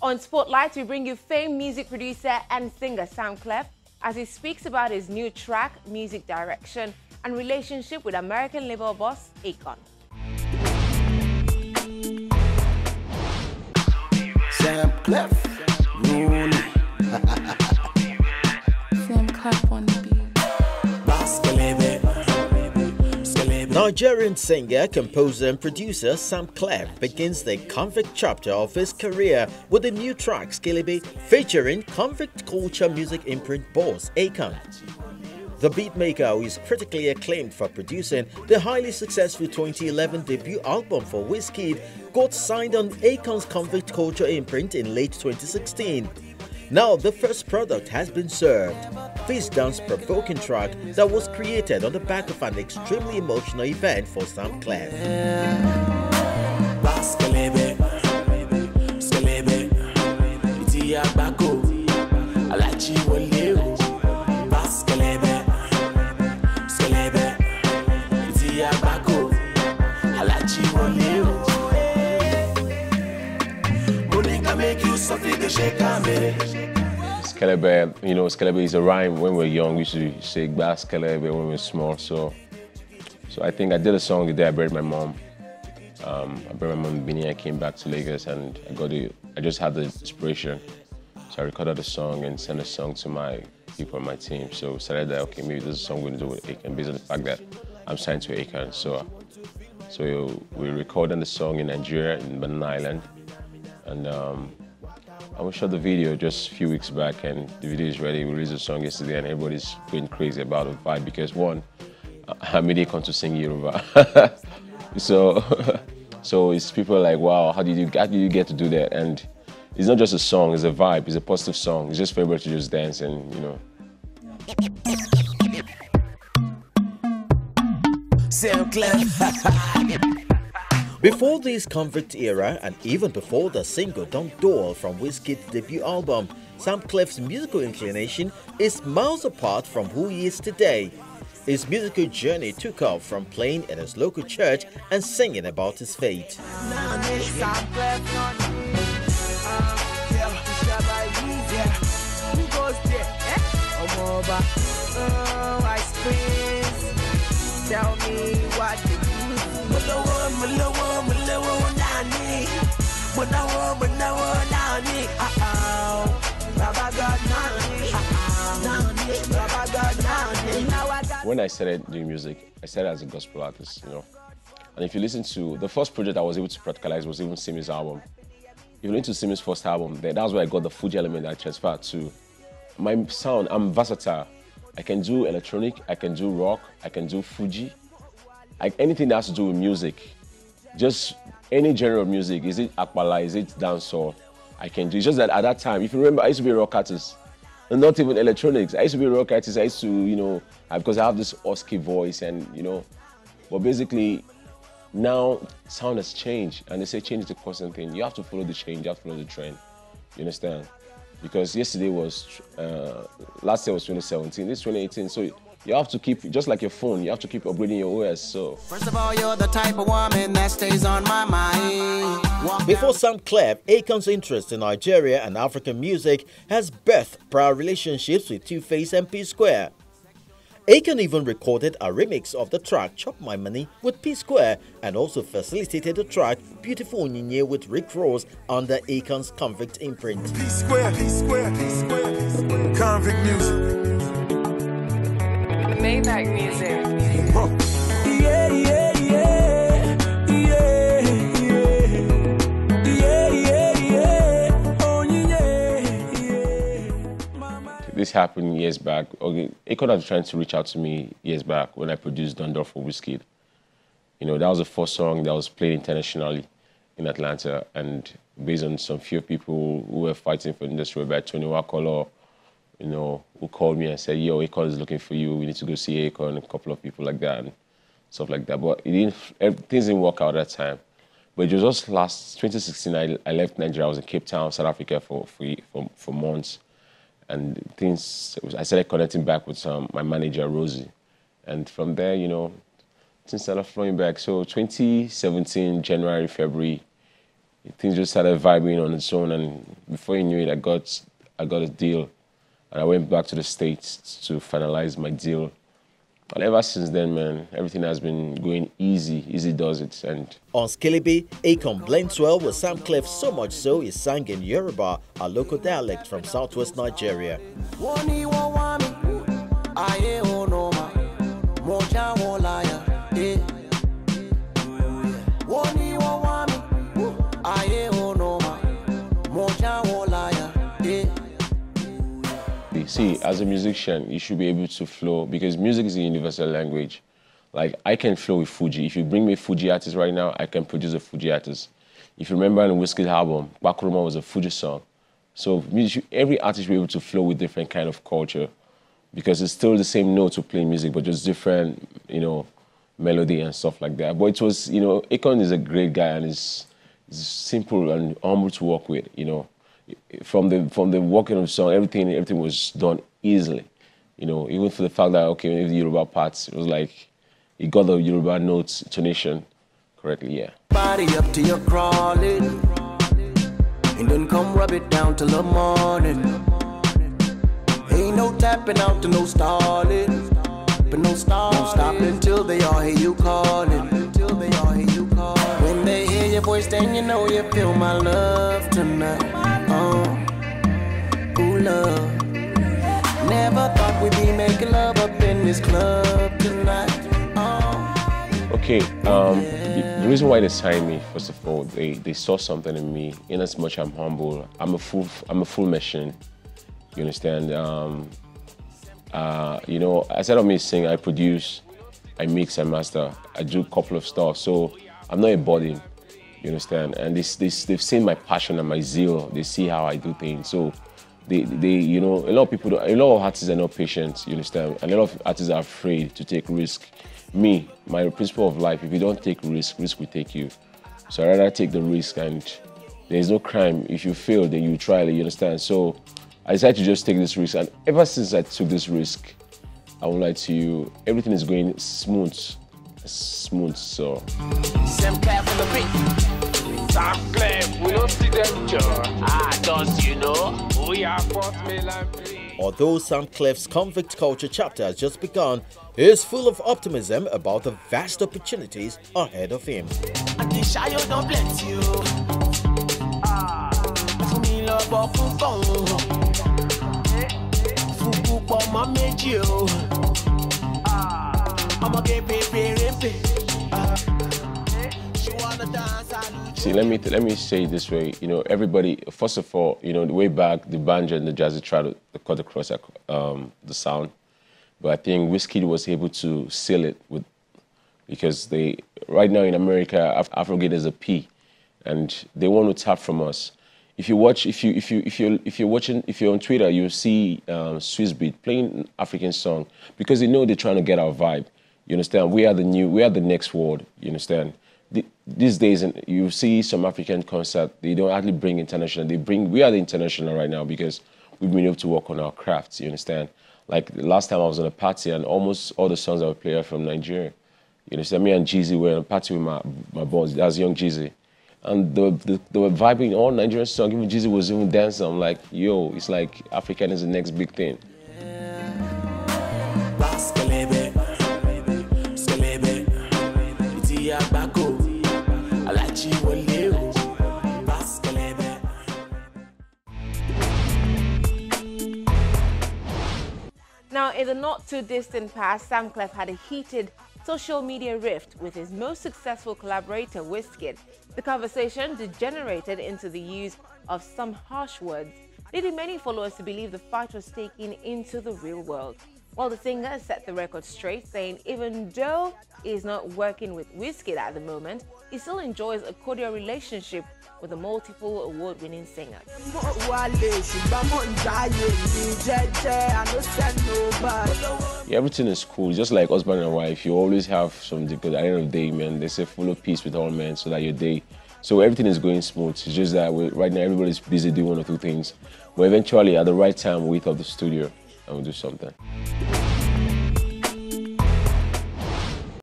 On Spotlight, we bring you famed music producer and singer Samklef as he speaks about his new track, music direction, and relationship with American label boss Akon. Samklef, Samklef on the beat. Nigerian singer, composer and producer Samklef begins the convict chapter of his career with a new track, Skelebe, featuring convict culture music imprint boss Akon. The beatmaker, who is critically acclaimed for producing the highly successful 2011 debut album for Wizkid, got signed on Akon's convict culture imprint in late 2016. Now the first product has been served. This dance-provoking track that was created on the back of an extremely emotional event for Samklef. Skelebe, Skelebe is a rhyme. When we're young, we used to say "Bas Skelebe" when we were small. So I think I did a song the day I buried my mom. I buried my mom in Benin. I came back to Lagos and I just had the inspiration. So I recorded a song and sent a song to my people on my team. So decided that, okay, maybe this is a song we're going to do with Akon based on the fact that I'm signed to Akon. So we recorded the song in Nigeria, in Benin Island. And we shot the video just a few weeks back, and the video is ready. We released the song yesterday, and everybody's going crazy about the vibe because one, I made Akon to sing Yoruba. so it's people like, wow, how did you get to do that? And it's not just a song; it's a vibe. It's a positive song. It's just for everybody to just dance and Before this convict era, and even before the single Don't Duel from Wizkid's debut album, Samklef's musical inclination is miles apart from who he is today. His musical journey took off from playing in his local church and singing about his faith. Tell me what to do. When I started doing music, I started as a gospel artist, And if you listen to the first project I was able to practicalize was even Simi's album. If you listen to Simi's first album, that's where I got the Fuji element that I transferred to. My sound, I'm versatile. I can do electronic, I can do rock, I can do Fuji. Anything that has to do with music, just any genre of music, is it akpala, is it dancehall, I can do. It's just that at that time, if you remember, I used to be a rock artist, and not even electronics. I used to be a rock artist. I used to, because I have this husky voice, and but basically, now sound has changed, and they say change is a constant thing. You have to follow the change, you have to follow the trend. You understand? Because yesterday was, last year was 2017, this is 2018, so you have to keep, just like your phone, you have to keep upgrading your OS, so. First of all, you're the type of woman that stays on my mind. Before Samklef, Akon's interest in Nigeria and African music has birthed prior relationships with Two-Face and P-Square. Akon even recorded a remix of the track Chop My Money with P-Square and also facilitated the track Beautiful Onyinye with Rick Ross under Akon's convict imprint. P-Square, P-Square, P-Square, P-Square. Convict music. Maybach music. Yeah, yeah, yeah, yeah, yeah, yeah, yeah, oh yeah. This happened years back. Okay, Akon was trying to reach out to me years back when I produced Don't Duel for Wizkid. That was the first song that was played internationally in Atlanta, and based on some few people who were fighting for the industry, by Tony Wakolo, who called me and said, yo, Akon is looking for you, we need to go see Akon, a couple of people like that and stuff like that. But things didn't work out at that time. But it was just last 2016, I left Nigeria. I was in Cape Town, South Africa for months. And I started connecting back with my manager, Rosie. And from there, things started flowing back. So 2017, January, February, things just started vibing on its own, and before you knew it, I got a deal, and I went back to the States to finalize my deal. And ever since then, man, everything has been going easy. Easy does it. And on Skelebe, Akon blends well with Samklef, so much so he sang in Yoruba, a local dialect from southwest Nigeria. See, as a musician, you should be able to flow because music is a universal language. Like, I can flow with Fuji. If you bring me a Fuji artist right now, I can produce a Fuji artist. If you remember in the Wizkid album, Bakuruma was a Fuji song. So every artist will be able to flow with different kind of culture because it's still the same note to play music, but just different, you know, melody and stuff like that. But it was, you know, Akon is a great guy and is simple and humble to work with, you know. From the working of the song, everything was done easily, you know. Even for the fact that okay, the Yoruba parts, it was like he got the Yoruba notes intonation correctly, yeah. Body up to your crawling, and then come rub it down till the morning. Ain't no tapping out to no stalling, but no stop until they all hear you calling. When they hear your voice, then you know you feel my love tonight. Ooh, love. Never thought we'd be making love up in this club tonight. Okay, the reason why they signed me, first of all, they saw something in me. In as much I'm humble, I'm a full machine. You understand? You know, aside of me sing, I produce, I mix, I master, I do a couple of stuff. So I'm not a body. You understand? And they've seen my passion and my zeal. They see how I do things. So they you know, a lot of artists are not patient. You understand? And a lot of artists are afraid to take risk. Me, my principle of life: if you don't take risk, risk will take you. So I rather take the risk, and there's no crime. If you fail, then you try it. You understand? So I decided to just take this risk, and ever since I took this risk, I won't lie to you, everything is going smooth. So Samklef on the beat. Samklef, we don't see them, just, you know, we are force mail and play. Although Samklef's convict culture chapter has just begun, he is full of optimism about the vast opportunities ahead of him. See, let me say it this way. You know, everybody. First of all, you know, the way back, the banjo and the jazzy tried to cut across the sound, but I think Wizkid was able to seal it with, because right now in America, Afrobeat is a P, and they want to tap from us. If you're on Twitter, you'll see Swiss Beat playing African song because they know they're trying to get our vibe. You understand? We are the next world. You understand? These days, you see some African concert, they don't hardly bring international. We are the international right now because we've been able to work on our crafts. You understand? Like the last time I was on a party, and almost all the songs that we play are from Nigeria. You understand? Me and Jeezy were on a party with my boss. That's young Jeezy. And they were vibing all Nigerian songs. Even Jeezy was even dancing. I'm like, yo, it's like African is the next big thing. Now, in the not-too-distant past, Samklef had a heated social media rift with his most successful collaborator, Wizkid. The conversation degenerated into the use of some harsh words, leading many followers to believe the fight was taking into the real world. While the singer set the record straight, saying even though he's not working with Wizkid at the moment, he still enjoys a cordial relationship with a multiple award-winning singer. Yeah, everything is cool. Just like husband and wife, you always have something, because at the end of the day, man, they say full of peace with all men, so that your day, so everything is going smooth. It's just that right now everybody's busy doing one or two things, but eventually at the right time we'll hit up the studio and we'll do something.